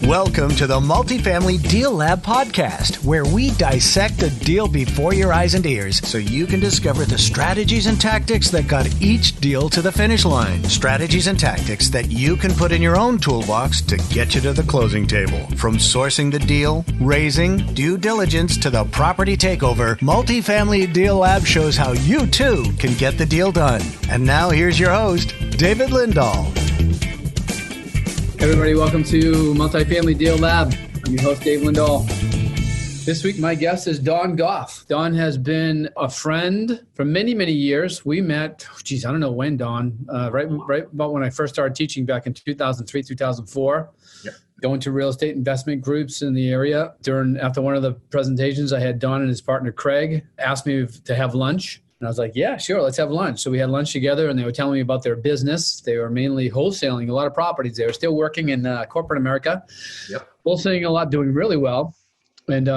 Welcome to the Multifamily Deal Lab podcast, where we dissect a deal before your eyes and ears so you can discover the strategies and tactics that got each deal to the finish line. Strategies and tactics that you can put in your own toolbox to get you to the closing table. From sourcing the deal, raising, due diligence to the property takeover, Multifamily Deal Lab shows how you too can get the deal done. And now here's your host, David Lindahl. Everybody, welcome to Multifamily Deal Lab. I'm your host, Dave Lindahl. This week, my guest is Don Goff. Don has been a friend for many, many years. We met, I don't know when, Don, right about when I first started teaching back in 2003, 2004. Yep. Going to real estate investment groups in the area. After one of the presentations, I had Don and his partner, Craig, asked me to have lunch. And I was like, yeah, sure, let's have lunch. So we had lunch together, and they were telling me about their business. They were mainly wholesaling a lot of properties. They were still working in corporate America, wholesaling a lot, doing really well. And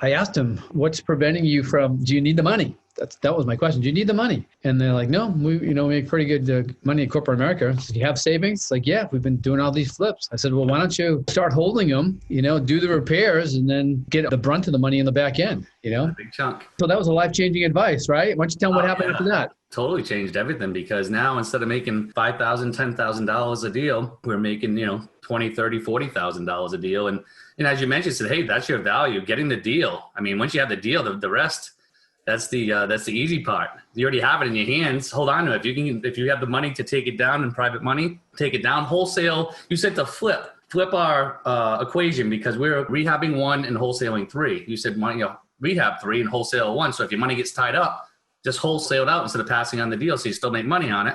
I asked him, what's preventing you from, do you need the money? That was my question. Do you need the money? And they're like, no, we make pretty good money in corporate America. I said, do you have savings? It's like, yeah, we've been doing all these flips. I said, well, why don't you start holding them, do the repairs and then get the brunt of the money in the back end, A big chunk. So that was a life-changing advice, right? Why don't you tell them what happened after that? Totally changed everything, because now instead of making $5,000, $10,000 a deal, we're making, $20,000, $30,000, $40,000 a deal. And as you mentioned, said, hey, that's your value, getting the deal. I mean, once you have the deal, the rest, that's the easy part. You already have it in your hands. Hold on to it. If you have the money to take it down in private money, take it down. Wholesale, you said to flip our equation, because we're rehabbing 1 and wholesaling 3. You said rehab 3 and wholesale 1. So if your money gets tied up, just wholesale it out instead of passing on the deal, so you still make money on it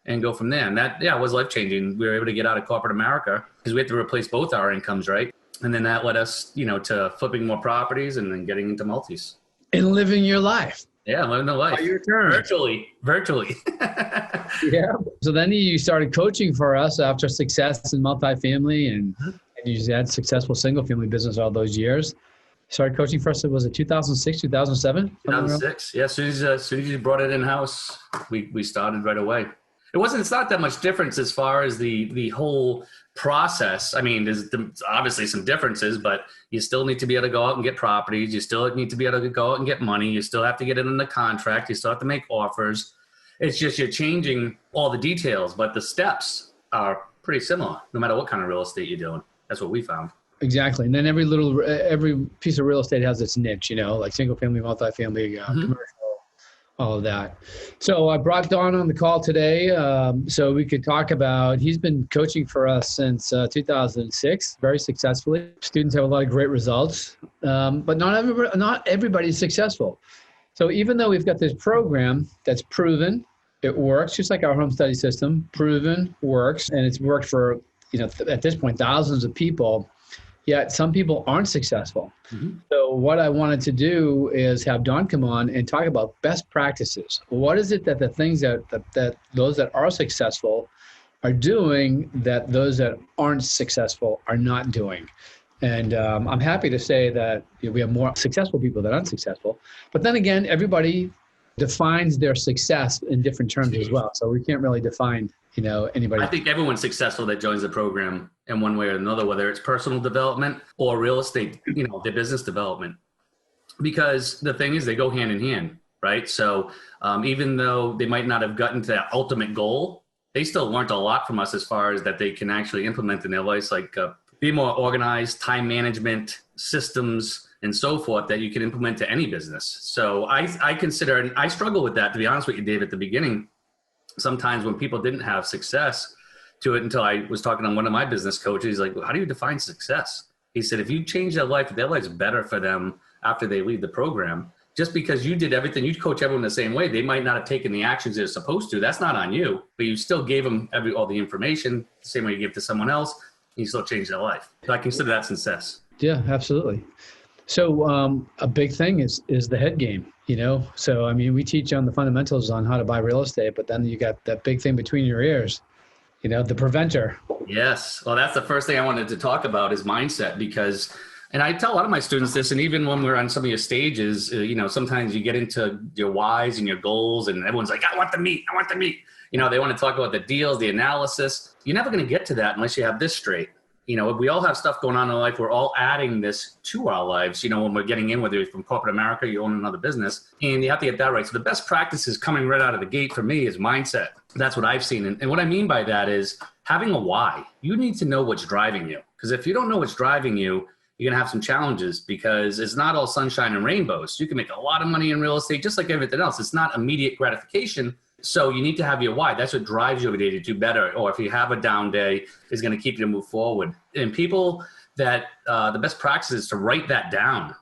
and go from there. And that was life changing. We were able to get out of corporate America because we had to replace both our incomes, right? And then that led us, to flipping more properties and then getting into multis. And living your life. Yeah, living the life. By your terms. Virtually. Yeah. So then you started coaching for us after success in multifamily, and you had successful single family business all those years. Started coaching for us, was it 2006, 2007? 2006. Yeah, as soon as you brought it in-house, we started right away. It's not that much difference as far as the whole process. I mean, there's obviously some differences, but you still need to be able to go out and get properties. You still need to be able to go out and get money. You still have to get it in the contract. You still have to make offers. It's just you're changing all the details, but the steps are pretty similar, no matter what kind of real estate you're doing. That's what we found. Exactly. And then every piece of real estate has its niche, like single family, multifamily, commercial, all of that. So I brought Don on the call today so we could talk about, he's been coaching for us since 2006, very successfully. Students have a lot of great results, but not everybody's successful. So even though we've got this program that's proven, it works, just like our home study system, proven, works, and it's worked for, at this point, thousands of people. Yet some people aren't successful. Mm-hmm. So what I wanted to do is have Don come on and talk about best practices. What is it that the things that those that are successful are doing that those that aren't successful are not doing? And I'm happy to say that we have more successful people than unsuccessful. But then again, everybody defines their success in different terms as well. So we can't really define anybody. I think everyone's successful that joins the program in one way or another, whether it's personal development or real estate, their business development. Because the thing is, they go hand in hand, right? So even though they might not have gotten to that ultimate goal, they still learned a lot from us as far as that they can actually implement in their lives, like be more organized, time management, systems, and so forth that you can implement to any business. So I consider, and I struggle with that, to be honest with you, Dave, at the beginning. Sometimes when people didn't have success to it, until I was talking to one of my business coaches, he's like, well, how do you define success? He said, if you change their life's better for them after they leave the program. Just because you did everything, you coach everyone the same way, they might not have taken the actions they're supposed to. That's not on you, but you still gave them all the information the same way you give to someone else, and you still change their life. So I consider that success. Yeah, absolutely. So a big thing is the head game. So, I mean, we teach on the fundamentals on how to buy real estate, but then you got that big thing between your ears, the preventer. Yes. Well, that's the first thing I wanted to talk about is mindset, because, and I tell a lot of my students this, and even when we're on some of your stages, sometimes you get into your whys and your goals and everyone's like, I want the meat. They want to talk about the deals, the analysis. You're never going to get to that unless you have this straight. We all have stuff going on in life. We're all adding this to our lives, when we're getting in, whether it's from corporate America, you own another business, and you have to get that right. So the best practices coming right out of the gate for me is mindset. That's what I've seen. And what I mean by that is having a why. You need to know what's driving you. Because if you don't know what's driving you, you're going to have some challenges, because it's not all sunshine and rainbows. You can make a lot of money in real estate, just like everything else. It's not immediate gratification. So you need to have your why. That's what drives you every day to do better. Or if you have a down day, is going to keep you to move forward. And people that the best practice is to write that down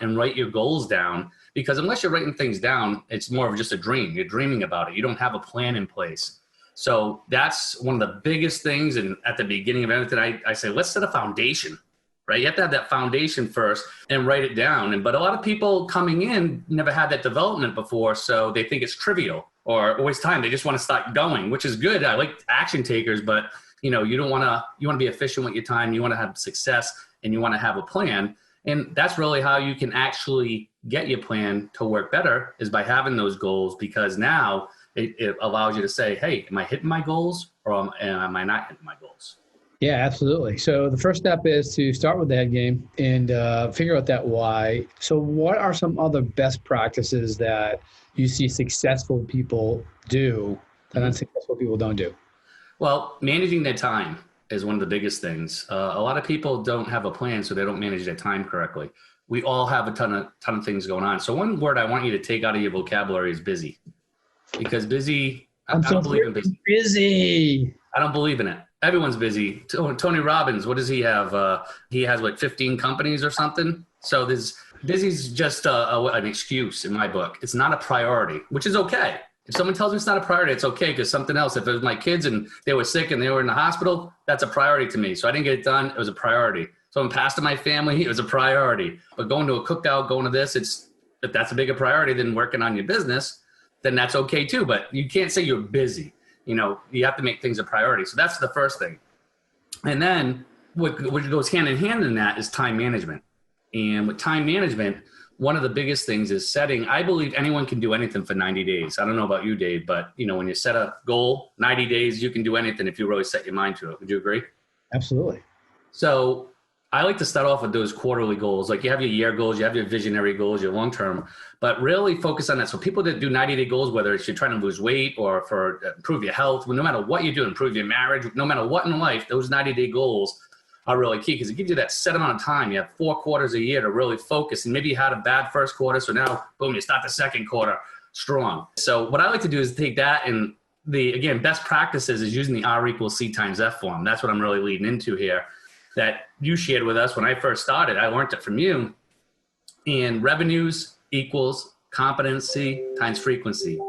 and write your goals down, because unless you're writing things down, it's more of just a dream. You're dreaming about it. You don't have a plan in place. So that's one of the biggest things. And at the beginning of everything, I say, let's set a foundation, right? You have to have that foundation first and write it down. But a lot of people coming in never had that development before. So they think it's trivial or waste time. They just want to start going, which is good. I like action takers, but you want to be efficient with your time. You want to have success and you want to have a plan. And that's really how you can actually get your plan to work better, is by having those goals, because now it allows you to say, hey, am I hitting my goals or am I not hitting my goals? Yeah, absolutely. So the first step is to start with the head game and figure out that why. So what are some other best practices that you see successful people do that unsuccessful people don't do? Well, managing their time is one of the biggest things. A lot of people don't have a plan, so they don't manage their time correctly. We all have a ton of things going on. So one word I want you to take out of your vocabulary is busy. Because busy, I don't believe in busy. I don't believe in it. Everyone's busy. Tony Robbins, what does he have? He has 15 companies or something. So busy's just an excuse in my book. It's not a priority, which is okay. If someone tells me it's not a priority, it's okay, because something else, if it was my kids and they were sick and they were in the hospital, that's a priority to me. So I didn't get it done. It was a priority. Someone passed to my family, it was a priority. But going to a cookout, going to this, if that's a bigger priority than working on your business, then that's okay too. But you can't say you're busy. You have to make things a priority. So that's the first thing. And then what goes hand in hand in that is time management. And with time management, one of the biggest things is setting. I believe anyone can do anything for 90 days. I don't know about you, Dave, but when you set a goal, 90 days, you can do anything if you really set your mind to it. Would you agree? Absolutely. So I like to start off with those quarterly goals. Like you have your year goals, you have your visionary goals, your long-term, but really focus on that. So people that do 90-day goals, whether it's you're trying to lose weight or for improve your health, no matter what you do, improve your marriage, no matter what in life, those 90-day goals are really key, because it gives you that set amount of time. You have 4 quarters a year to really focus. And maybe you had a bad first quarter, so now, boom, you start the second quarter strong. So what I like to do is take that, and again, best practices is using the R equals C times F form. That's what I'm really leading into here, that you shared with us when I first started. I learned it from you. And revenues equals competency times frequency.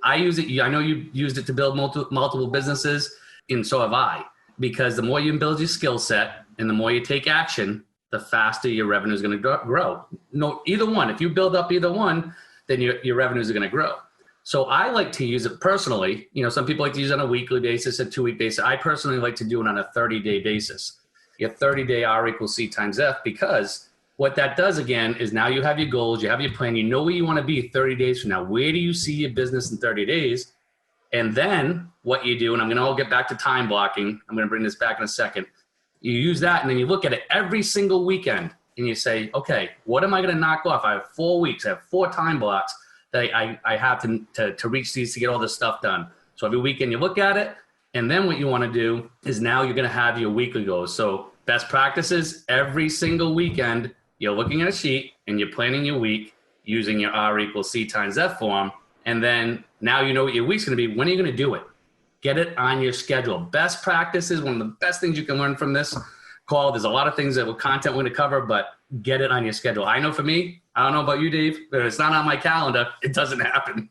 I use it. I know you used it to build multiple businesses, and so have I. Because the more you build your skill set and the more you take action, the faster your revenue is going to grow. No, either one. If you build up either one, then your revenues are going to grow. So I like to use it personally. Some people like to use it on a weekly basis, a 2-week basis. I personally like to do it on a 30-day basis. Your 30-day R equals C times F, because what that does, again, is now you have your goals, you have your plan, you know where you want to be 30 days from now. Where do you see your business in 30 days? And then what you do, and I'm going to all get back to time blocking. I'm going to bring this back in a second. You use that, and then you look at it every single weekend, and you say, okay, what am I going to knock off? I have 4 weeks. I have 4 time blocks that I have to reach these to get all this stuff done. So every weekend you look at it, and then what you want to do is now you're going to have your weekly goals. So best practices, every single weekend, you're looking at a sheet, and you're planning your week using your R equals C times F form. And then now you know what your week's going to be. When are you going to do it? Get it on your schedule. Best practices, one of the best things you can learn from this call. There's a lot of things that content we're going to cover, but get it on your schedule. I know for me, I don't know about you, Dave, but if it's not on my calendar, it doesn't happen.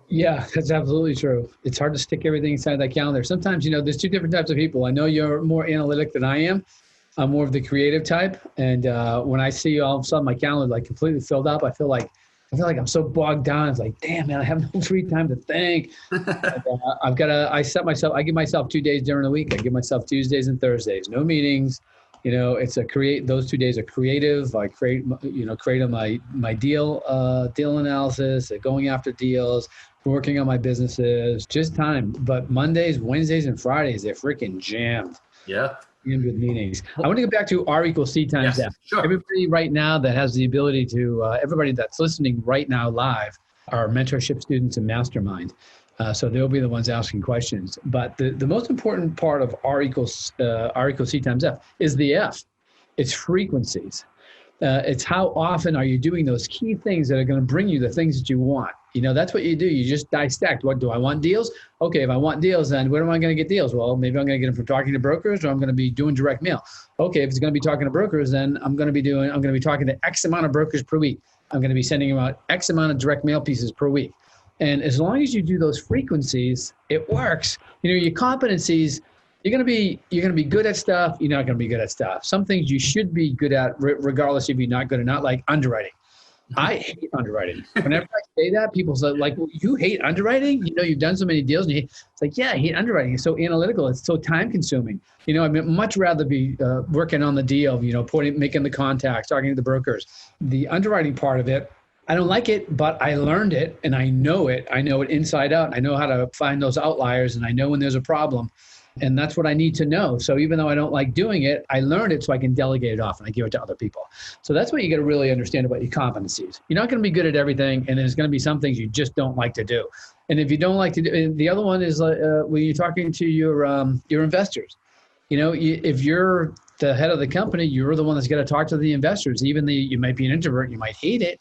Yeah, that's absolutely true. It's hard to stick everything inside that calendar. Sometimes, there's 2 different types of people. I know you're more analytic than I am. I'm more of the creative type. And when I see all of a sudden my calendar completely filled up, I feel like I'm so bogged down. It's like, damn, man, I have no free time to think. I give myself 2 days during the week. I give myself Tuesdays and Thursdays, no meetings. Those 2 days are creative. I creating my deal analysis, going after deals, working on my businesses, just time. But Mondays, Wednesdays, and Fridays, they're freaking jammed. Yeah. and good meetings. I want to go back to R equals C times Yes, F. sure. Everybody right now that has the ability to, everybody that's listening right now live are mentorship students and mastermind. So they'll be the ones asking questions. But the most important part of R equals C times F is the F. It's frequencies. It's how often are you doing those key things that are going to bring you the things that you want. That's what you do. You just dissect. What do I want? Deals? Okay, if I want deals, then where am I going to get deals? Well, maybe I'm going to get them from talking to brokers, or I'm going to be doing direct mail. Okay, if it's going to be talking to brokers, then I'm going to be talking to X amount of brokers per week. I'm going to be sending them out X amount of direct mail pieces per week. And as long as you do those frequencies, it works. Your competencies, you're going to be good at stuff. You're not going to be good at stuff. Some things you should be good at, regardless if you're not good or not, like underwriting. I hate underwriting. Whenever I say that, people say, like, well, you hate underwriting? You've done so many deals. And it's like, yeah, I hate underwriting. It's so analytical. It's so time consuming. I'd much rather be working on the deal, making the contacts, talking to the brokers. The underwriting part of it, I don't like it, but I learned it and I know it. I know it inside out. I know how to find those outliers and I know when there's a problem. And that's what I need to know. So even though I don't like doing it, I learned it so I can delegate it off and I give it to other people. So that's what you got to really understand about your competencies. You're not going to be good at everything, and there's going to be some things you just don't like to do. And if you don't like to do, and the other one is when you're talking to your investors. If you're the head of the company, you're the one that's got to talk to the investors. Even though you might be an introvert, you might hate it.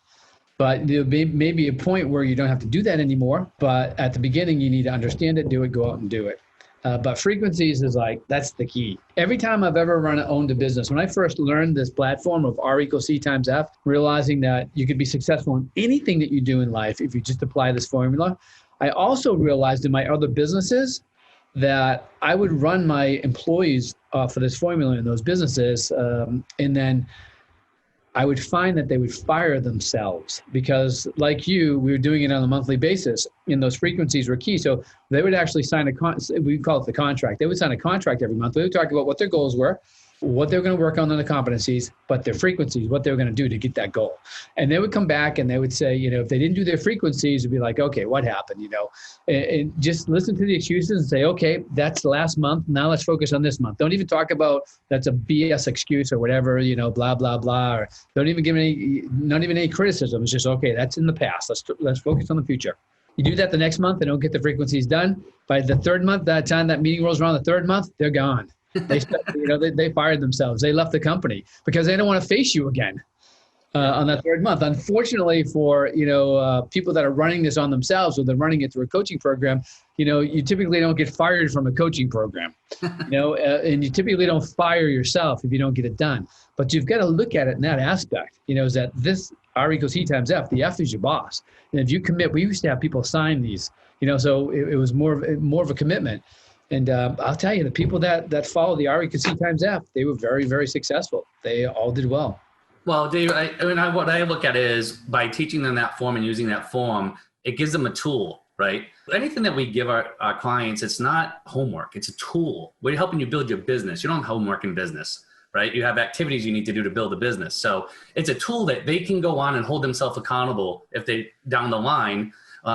But there may be a point where you don't have to do that anymore. But at the beginning, you need to understand it, do it, go out and do it. But frequencies is that's the key. Every time I've ever owned a business, when I first learned this platform of R equals C times F, realizing that you could be successful in anything that you do in life if you just apply this formula, I also realized in my other businesses that I would run my employees for this formula in those businesses, and then I would find that they would fire themselves because, like you, we were doing it on a monthly basis, and those frequencies were key. So they would actually sign we call it the contract. They would sign a contract every month. They would talk about what their goals were, what they're going to work on the competencies, but their frequencies, what they were going to do to get that goal. And they would come back and they would say, if they didn't do their frequencies, it'd be like, okay, what happened? And just listen to the excuses and say, okay, that's last month. Now let's focus on this month. Don't even talk about that's a BS excuse or whatever, blah, blah, blah. Or don't even give not even any criticism. It's just, okay, that's in the past. Let's focus on the future. You do that the next month, they don't get the frequencies done. By the third month, that time that meeting rolls around the third month, they're gone. They fired themselves. They left the company because they don't want to face you again on that third month. Unfortunately for, people that are running this on themselves or they're running it through a coaching program, you typically don't get fired from a coaching program, and you typically don't fire yourself if you don't get it done. But you've got to look at it in that aspect, is that this R equals C times F, the F is your boss. And if you commit, we used to have people sign these, so it was more of a commitment. And I'll tell you, the people that follow the R equals C times F, they were very, very successful. They all did well. Well, Dave, what I look at is by teaching them that form and using that form, it gives them a tool, right? Anything that we give our clients, it's not homework. It's a tool. We're helping you build your business. You don't have homework in business, right? You have activities you need to do to build a business. So it's a tool that they can go on and hold themselves accountable if they down the line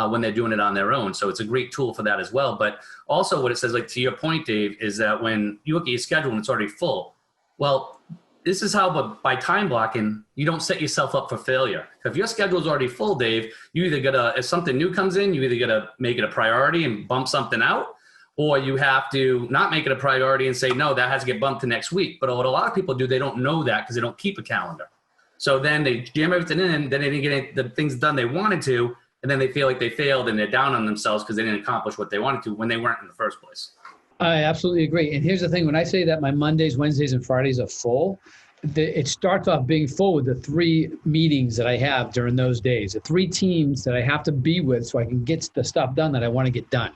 when they're doing it on their own. So it's a great tool for that as well. But also what it says, like to your point, Dave, is that when you look at your schedule and it's already full, well, this is how, but by time blocking, you don't set yourself up for failure. If your schedule is already full, Dave, you either gotta, if something new comes in, you either gotta make it a priority and bump something out, or you have to not make it a priority and say, no, that has to get bumped to next week. But what a lot of people do, they don't know that because they don't keep a calendar. So then they jam everything in, then they didn't get the things done they wanted to, and then they feel like they failed and they're down on themselves because they didn't accomplish what they wanted to when they weren't in the first place. I absolutely agree. And here's the thing. When I say that my Mondays, Wednesdays, and Fridays are full, it starts off being full with the 3 meetings that I have during those days, the 3 teams that I have to be with so I can get the stuff done that I want to get done.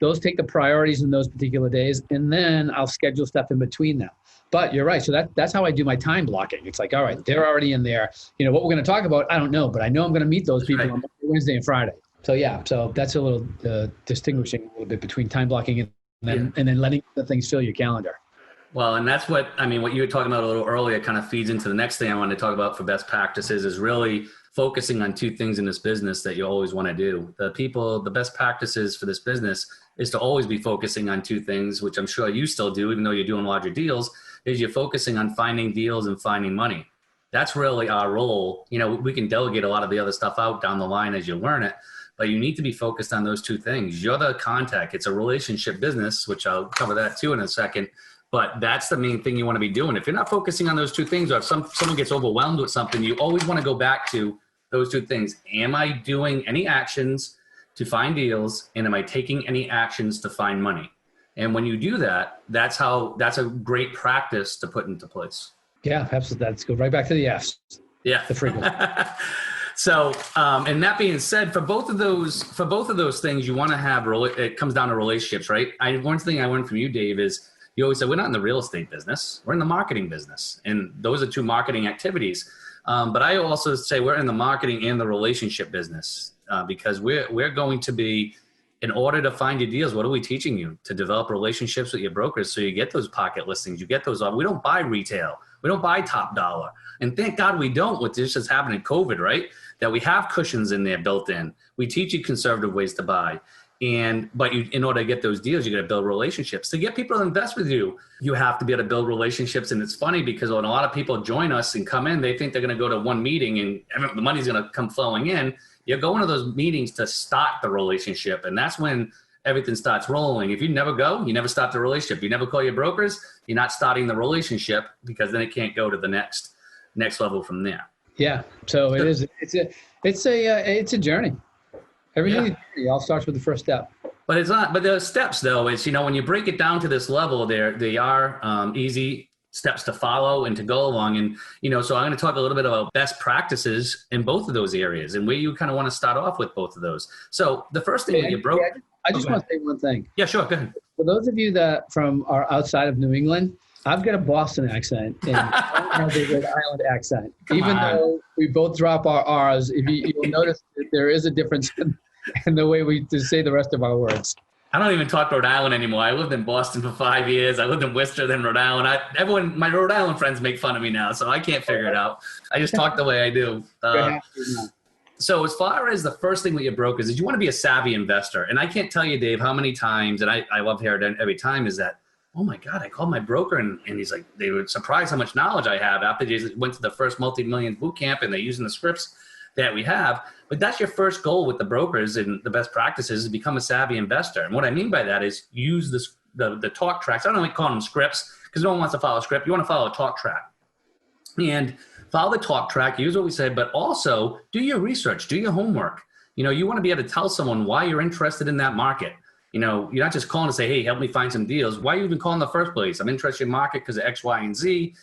Those take the priorities in those particular days, and then I'll schedule stuff in between them. But you're right. So that's how I do my time blocking. It's like, all right, they're already in there. What we're going to talk about, I don't know, but I know I'm going to meet those people on Wednesday and Friday. So yeah, so that's a little distinguishing a little bit between time blocking and then letting the things fill your calendar. Well, and that's what you were talking about a little earlier kind of feeds into the next thing I wanted to talk about for best practices is really focusing on 2 things in this business that you always want to do. The best practices for this business is to always be focusing on two things, which I'm sure you still do, even though you're doing larger deals, is you're focusing on finding deals and finding money. That's really our role. You know, we can delegate a lot of the other stuff out down the line as you learn it, but you need to be focused on those two things. You're the contact. It's a relationship business, which I'll cover that too in a second. But that's the main thing you want to be doing. If you're not focusing on those two things, or if someone gets overwhelmed with something, you always want to go back to those two things. Am I doing any actions to find deals? And am I taking any actions to find money? And when you do that, that's a great practice to put into place. Yeah, absolutely. Let's go right back to the F's. Yeah. The frequent. So, and that being said, for both of those things, you want to have, it comes down to relationships, right? One thing I learned from you, Dave, is you always say, we're not in the real estate business. We're in the marketing business. And those are two marketing activities. But I also say we're in the marketing and the relationship business because we're going to be, in order to find your deals, what are we teaching you? To develop relationships with your brokers so you get those pocket listings, you get those. We don't buy retail. We don't buy top dollar. And thank God we don't, with this just happened in COVID, right? That we have cushions in there built in. We teach you conservative ways to buy. But in order to get those deals, you got to build relationships. To get people to invest with you, you have to be able to build relationships. And it's funny because when a lot of people join us and come in, they think they're going to go to one meeting and the money's going to come flowing in. You're going to those meetings to start the relationship. And that's when everything starts rolling. If you never go, you never start the relationship. You never call your brokers, you're not starting the relationship because then it can't go to the next level from there. Yeah. So it's a journey. Everything it all starts with the first step. But it's not. But the steps, though, is when you break it down to this level, they are easy steps to follow and to go along. And so I'm going to talk a little bit about best practices in both of those areas and where you kind of want to start off with both of those. So the first thing that you broke. I just want to say one thing. Yeah, sure. Go ahead. For those of you that are outside of New England, I've got a Boston accent and I have a Rhode Island accent. Even though we both drop our R's, you'll notice that there is a difference in the way we say the rest of our words. I don't even talk Rhode Island anymore. I lived in Boston for 5 years. I lived in Worcester, then Rhode Island. My Rhode Island friends make fun of me now, so I can't figure it out. I just talk the way I do. So as far as the first thing with your brokers is you want to be a savvy investor. And I can't tell you, Dave, how many times, and I love hearing it every time, is that, oh my God, I called my broker and he's like, they were surprised how much knowledge I have after they went to the first multi-million boot camp and they're using the scripts that we have. But that's your first goal with the brokers and the best practices is become a savvy investor. And what I mean by that is use the talk tracks. I don't like calling them scripts because no one wants to follow a script. You want to follow a talk track. And follow the talk track, use what we said, but also do your research, do your homework. You want to be able to tell someone why you're interested in that market. You're not just calling to say, hey, help me find some deals. Why are you even calling in the first place? I'm interested in market because of X, Y, and Z.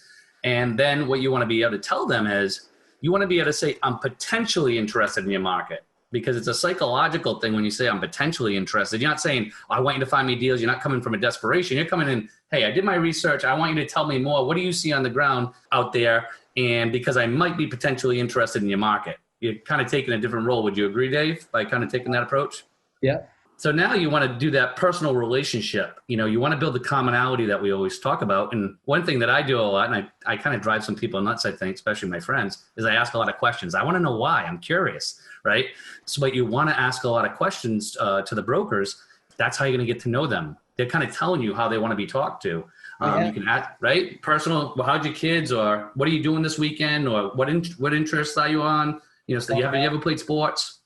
And then what you want to be able to tell them is you want to be able to say, I'm potentially interested in your market, because it's a psychological thing when you say I'm potentially interested. You're not saying, I want you to find me deals. You're not coming from a desperation. You're coming in, hey, I did my research. I want you to tell me more. What do you see on the ground out there? And because I might be potentially interested in your market. You're kind of taking a different role. Would you agree, Dave, by kind of taking that approach? Yeah. So now you want to do that personal relationship. You want to build the commonality that we always talk about. And one thing that I do a lot, and I kind of drive some people nuts, I think, especially my friends, is I ask a lot of questions. I want to know why. I'm curious, right? So, but you want to ask a lot of questions to the brokers. That's how you're going to get to know them. They're kind of telling you how they want to be talked to. You can ask, right? Personal, well, how'd your kids, or what are you doing this weekend, or what interests are you on? So you ever played sports?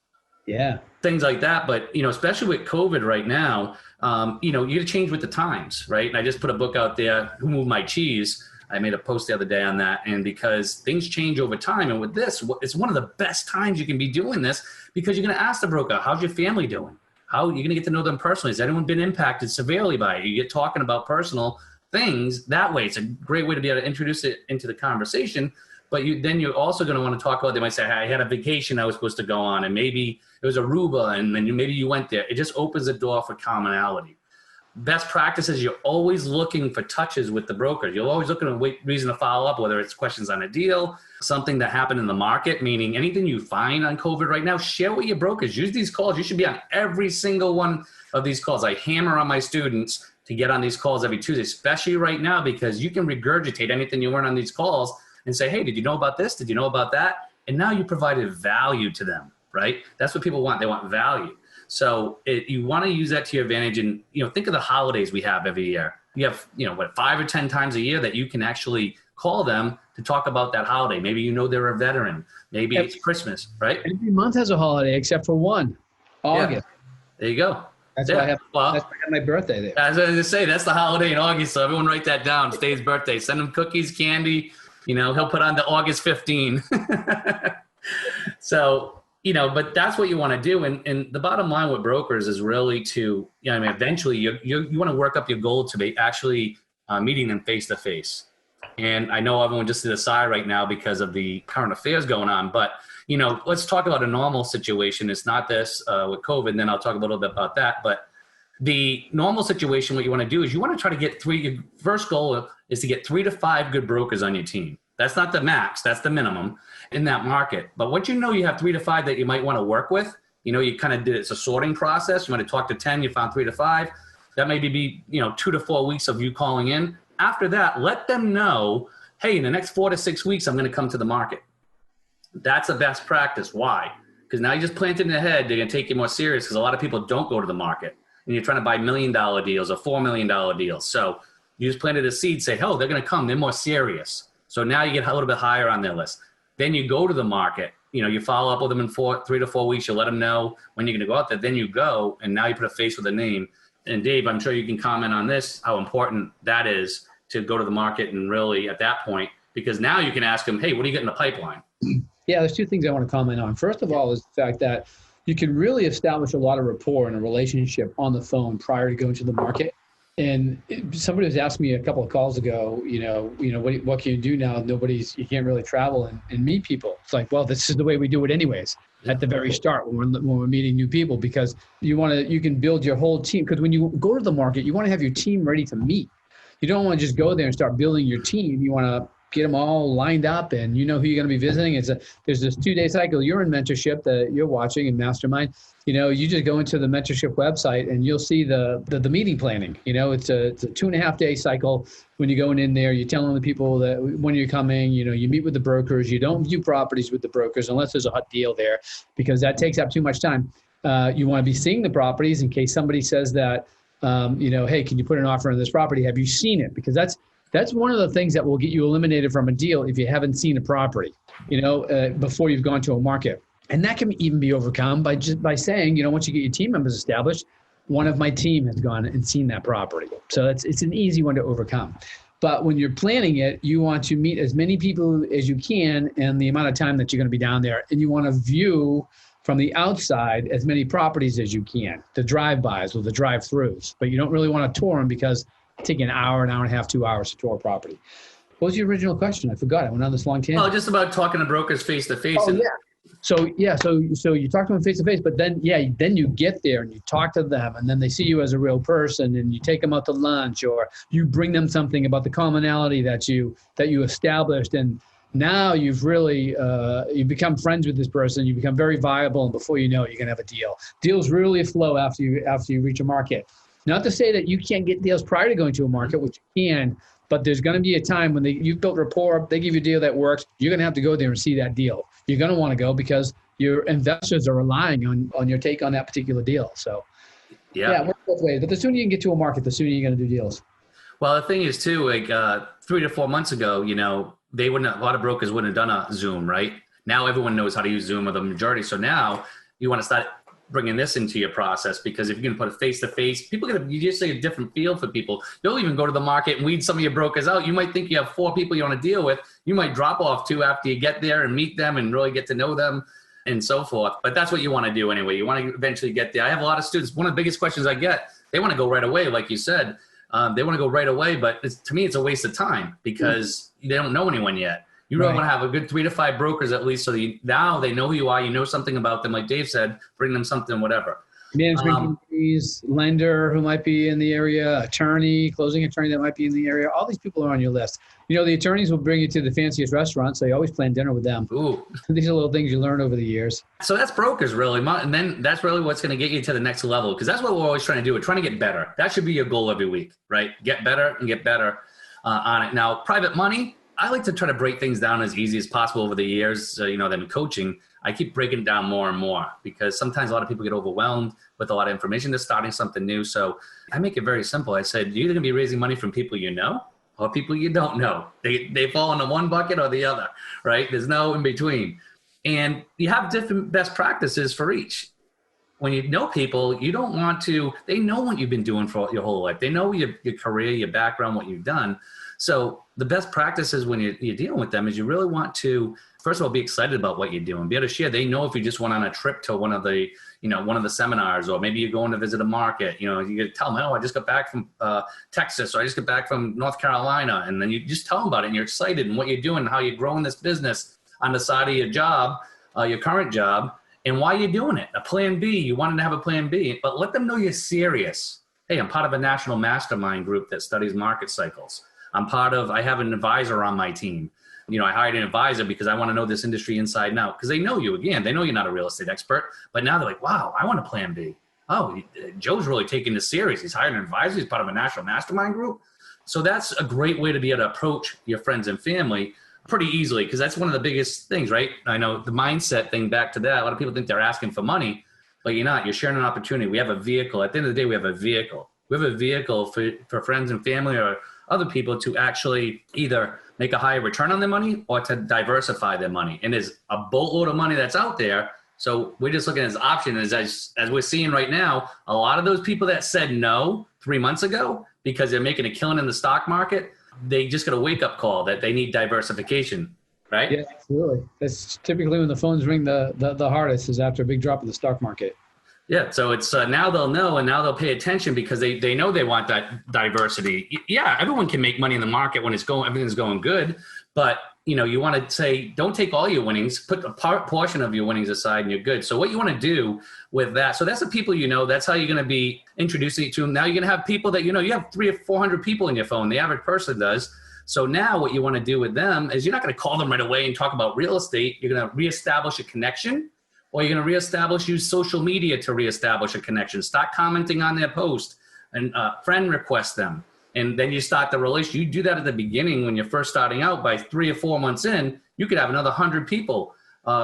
Yeah. Things like that. But, especially with COVID right now, you got to change with the times, right? And I just put a book out there, Who Moved My Cheese? I made a post the other day on that. And because things change over time, and with this, it's one of the best times you can be doing this, because you're going to ask the broker, how's your family doing? How are you going to get to know them personally? Has anyone been impacted severely by it? You get talking about personal things that way. It's a great way to be able to introduce it into the conversation. But then you're also going to want to talk about, they might say, hey, I had a vacation I was supposed to go on, and maybe it was Aruba, and then maybe you went there. It just opens the door for commonality. Best practices, you're always looking for touches with the broker. You're always looking for a reason to follow up, whether it's questions on a deal, something that happened in the market, meaning anything you find on COVID right now, share with your brokers. Use these calls. You should be on every single one of these calls. I hammer on my students to get on these calls every Tuesday, especially right now, because you can regurgitate anything you learn on these calls and say, hey, did you know about this? Did you know about that? And now you provided value to them, right? That's what people want. They want value. So you want to use that to your advantage. And, think of the holidays we have every year. You have, 5 or 10 times a year that you can actually call them to talk about that holiday. Maybe they're a veteran. Maybe it's Christmas, right? Every month has a holiday except for one, August. Yeah. There you go. That's why I have my birthday there. As I was going to say, that's the holiday in August. So everyone write that down. It's Dave's birthday. Send him cookies, candy. He'll put on the August 15. So, but that's what you want to do. And the bottom line with brokers is really to, eventually you want to work up your goal to be actually meeting them face to face. And I know everyone just did a sigh right now because of the current affairs going on, but let's talk about a normal situation. It's not this with COVID, and then I'll talk a little bit about that. But the normal situation, what you want to do is you want to try to get your first goal is to get 3 to 5 good brokers on your team. That's not the max, that's the minimum in that market. But once you have 3 to 5 that you might want to work with, you kind of did, it's a sorting process. You might have talked to 10, you found 3 to 5. That may be 2 to 4 weeks of you calling in. After that, let them know, hey, in the next 4 to 6 weeks, I'm going to come to the market. That's the best practice. Why? Because now you just planted in their head, they're going to take you more serious because a lot of people don't go to the market. And you're trying to buy $1 million deals or $4 million deals. So you just planted a seed, say, oh, they're going to come. They're more serious. So now you get a little bit higher on their list. Then you go to the market. You follow up with them in 3 to 4 weeks. You let them know when you're going to go out there. Then you go, and now you put a face with a name. And Dave, I'm sure you can comment on this, how important that is to go to the market and really at that point, because now you can ask them, hey, what do you get in the pipeline? Yeah, there's 2 things I want to comment on. First of all is the fact that you can really establish a lot of rapport and a relationship on the phone prior to going to the market. And somebody was asking me a couple of calls ago, what can you do now? You can't really travel and meet people. It's like, well, this is the way we do it anyways at the very start when we're meeting new people, because you can build your whole team. Because when you go to the market, you want to have your team ready to meet. You don't want to just go there and start building your team. You want to get them all lined up and who you're going to be visiting. There's this 2-day cycle. You're in mentorship that you're watching in Mastermind. You just go into the mentorship website and you'll see the meeting planning. It's a 2.5-day cycle. When you're going in there, you're telling the people that when you're coming, you meet with the brokers. You don't view properties with the brokers unless there's a hot deal there, because that takes up too much time. You want to be seeing the properties in case somebody says that, hey, can you put an offer on this property? Have you seen it? Because that's one of the things that will get you eliminated from a deal if you haven't seen a property, before you've gone to a market. And that can even be overcome by saying, once you get your team members established, one of my team has gone and seen that property. So it's an easy one to overcome. But when you're planning it, you want to meet as many people as you can in the amount of time that you're going to be down there. And you want to view from the outside as many properties as you can, the drive-bys or the drive-throughs. But you don't really want to tour them because it takes an hour and a half, 2 hours to tour a property. What was your original question? I forgot. I went on this long tangent. Oh, just about talking to brokers face-to-face. Oh, yeah. So you talk to them face to face, but then you get there and you talk to them, and then they see you as a real person, and you take them out to lunch, or you bring them something about the commonality that you established, and now you've really you become friends with this person. You become very viable, and before you know it, you're gonna have a deal. Deals really flow after you reach a market. Not to say that you can't get deals prior to going to a market, which you can. But there's going to be a time when you've built rapport, they give you a deal that works, you're going to have to go there and see that deal. You're going to want to go because your investors are relying on your take on that particular deal. So, yeah, it works both ways. But the sooner you can get to a market, the sooner you're going to do deals. Well, the thing is, too, like 3 to 4 months ago, a lot of brokers wouldn't have done a Zoom, right? Now everyone knows how to use Zoom, or the majority. So now you want to start bringing this into your process, because if you're going to put a face-to-face, you just say a different feel for people. You'll even go to the market and weed some of your brokers out. You might think you have 4 people you want to deal with. You might drop off 2 after you get there and meet them and really get to know them and so forth. But that's what you want to do anyway. You want to eventually get there. I have a lot of students. One of the biggest questions I get, they want to go right away, like you said. They want to go right away, but to me, it's a waste of time because they don't know anyone yet. You really want to have a good 3 to 5 brokers at least, so now they know who you are, you know something about them, like Dave said, bring them something, whatever. Management companies, lender who might be in the area, attorney, closing attorney that might be in the area. All these people are on your list. The attorneys will bring you to the fanciest restaurants, so you always plan dinner with them. Ooh. These are little things you learn over the years. So that's brokers, really. And then that's really what's going to get you to the next level, because that's what we're always trying to do. We're trying to get better. That should be your goal every week, right? Get better and get better on it. Now, private money, I like to try to break things down as easy as possible over the years. That I'm coaching, I keep breaking it down more and more because sometimes a lot of people get overwhelmed with a lot of information. They're starting something new. So I make it very simple. I said, you're either going to be raising money from people you know or people you don't know. They fall into one bucket or the other, right? There's no in between. And you have different best practices for each. When you know people, you don't want to, they know what you've been doing for your whole life. They know your career, your background, what you've done. So the best practices when you're dealing with them is you really want to, first of all, be excited about what you're doing. Be able to share. They know if you just went on a trip to one of the seminars, or maybe you're going to visit a market, you can tell them, oh, I just got back from Texas, or I just got back from North Carolina. And then you just tell them about it and you're excited and what you're doing and how you're growing this business on the side of your job, your current job, and why you're doing it. A plan B, you wanted to have a plan B, but let them know you're serious. Hey, I'm part of a national mastermind group that studies market cycles. I have an advisor on my team. I hired an advisor because I want to know this industry inside and out, because they know you. Again, they know you're not a real estate expert, but now they're like, wow, I want a plan B. Oh, Joe's really taking this serious. He's hired an advisor. He's part of a national mastermind group. So that's a great way to be able to approach your friends and family pretty easily, because that's one of the biggest things, right? I know the mindset thing, back to that. A lot of people think they're asking for money, but you're not. You're sharing an opportunity. We have a vehicle. At the end of the day, we have a vehicle. We have a vehicle for friends and family or other people to actually either make a higher return on their money or to diversify their money. And there's a boatload of money that's out there. So we're just looking at this option as we're seeing right now, a lot of those people that said no 3 months ago because they're making a killing in the stock market, they just got a wake up call that they need diversification, right? Yeah, absolutely. That's typically when the phones ring the hardest, is after a big drop in the stock market. Yeah, so it's now they'll know, and now they'll pay attention because they know they want that diversity. Yeah, everyone can make money in the market when everything's going good, but you want to say, don't take all your winnings, put a portion of your winnings aside and you're good. So what you want to do with that, so that's the people that's how you're going to be introducing it to them. Now you're going to have people that you have 300 or 400 people in your phone, the average person does. So now what you want to do with them is you're not going to call them right away and talk about real estate. You're going to reestablish a connection. Or you're going to use social media to reestablish a connection. Start commenting on their post and friend request them. And then you start the relationship. You do that at the beginning when you're first starting out. By 3 or 4 months in, you could have another 100 people,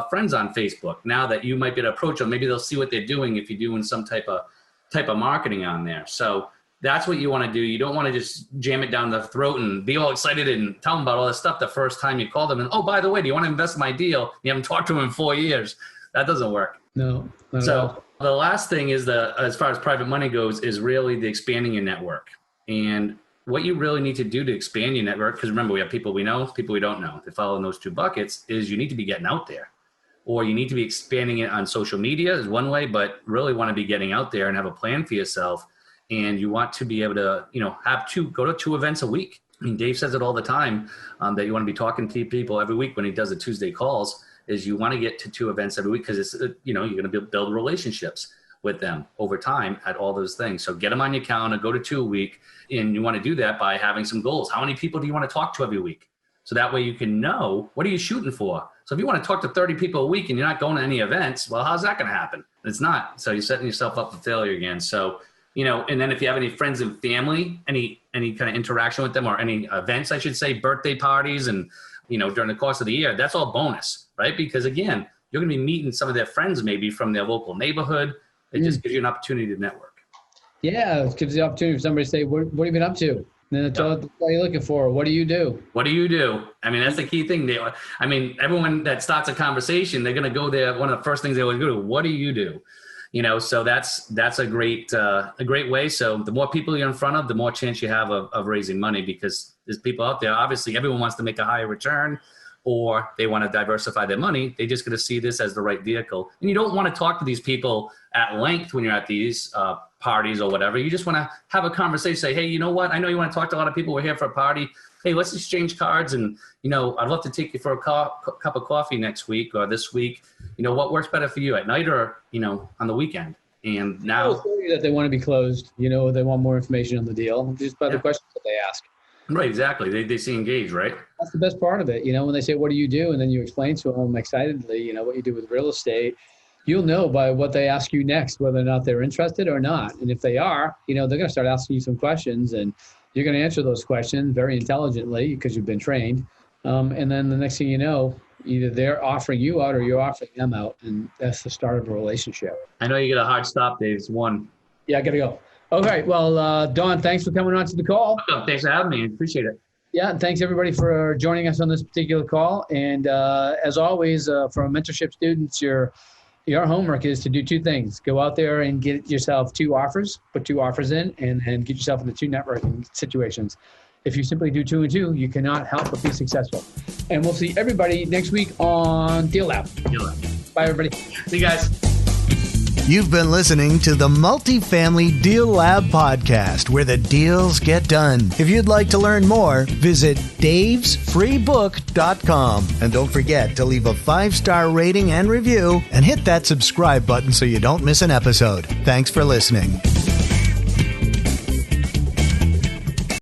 friends on Facebook. Now that you might be able to approach them, maybe they'll see what they're doing if you're doing some type of marketing on there. So that's what you want to do. You don't want to just jam it down their throat and be all excited and tell them about all this stuff the first time you call them. And, oh, by the way, do you want to invest in my deal? You haven't talked to them in 4 years. That doesn't work. No. So the last thing is as far as private money goes, is really the expanding your network. And what you really need to do to expand your network, because remember, we have people we know, people we don't know. They fall in those two buckets, is you need to be getting out there. Or you need to be expanding it on social media is one way, but really want to be getting out there and have a plan for yourself. And you want to be able to, go to 2 events a week. I mean, Dave says it all the time, that you want to be talking to people every week when he does the Tuesday calls. Is you want to get to 2 events every week because it's, you're going to build relationships with them over time at all those things. So get them on your calendar, go to 2 a week. And you want to do that by having some goals. How many people do you want to talk to every week? So that way you can know, what are you shooting for? So if you want to talk to 30 people a week and you're not going to any events, well, how's that going to happen? It's not. So you're setting yourself up for failure again. So, and then if you have any friends and family, any kind of interaction with them or any events, I should say, birthday parties and, during the course of the year, that's all bonus, right? Because again, you're going to be meeting some of their friends maybe from their local neighborhood. It just gives you an opportunity to network. Yeah, it gives you the opportunity for somebody to say, what have you been up to? And then it's all what you're looking for. What do you do? What do you do? I mean, that's the key thing. Everyone that starts a conversation, they're going to go there. One of the first things they always go to, what do you do? So that's a great way. So the more people you're in front of, the more chance you have of raising money, because there's people out there. Obviously, everyone wants to make a higher return, or they want to diversify their money. They just going to see this as the right vehicle. And you don't want to talk to these people at length when you're at these parties or whatever. You just want to have a conversation. Say, hey, you know what? I know you want to talk to a lot of people. We're here for a party. Hey, let's exchange cards. And, I'd love to take you for a cup of coffee next week or this week. What works better for you, at night or, on the weekend? And now that they want to be closed, they want more information on the deal, just by the questions that they ask. Right, exactly. They seem engaged, right? That's the best part of it. When they say, what do you do? And then you explain to them excitedly, what you do with real estate, you'll know by what they ask you next, whether or not they're interested or not. And if they are, they're going to start asking you some questions, and you're going to answer those questions very intelligently because you've been trained. And then the next thing you know, either they're offering you out or you're offering them out. And that's the start of a relationship. I know you get a hard stop, Dave. It's one. Yeah, I got to go. Okay. Well, Don, thanks for coming on to the call. Thanks for having me. Appreciate it. Yeah. And thanks everybody for joining us on this particular call. And as always, for mentorship students, your homework is to do two things. Go out there and get yourself 2 offers, put 2 offers in, and get yourself into 2 networking situations. If you simply do 2 and 2, you cannot help but be successful. And we'll see everybody next week on Deal Lab. Bye, everybody. See you guys. You've been listening to the Multifamily Deal Lab podcast, where the deals get done. If you'd like to learn more, visit davesfreebook.com. And don't forget to leave a 5-star rating and review, and hit that subscribe button so you don't miss an episode. Thanks for listening.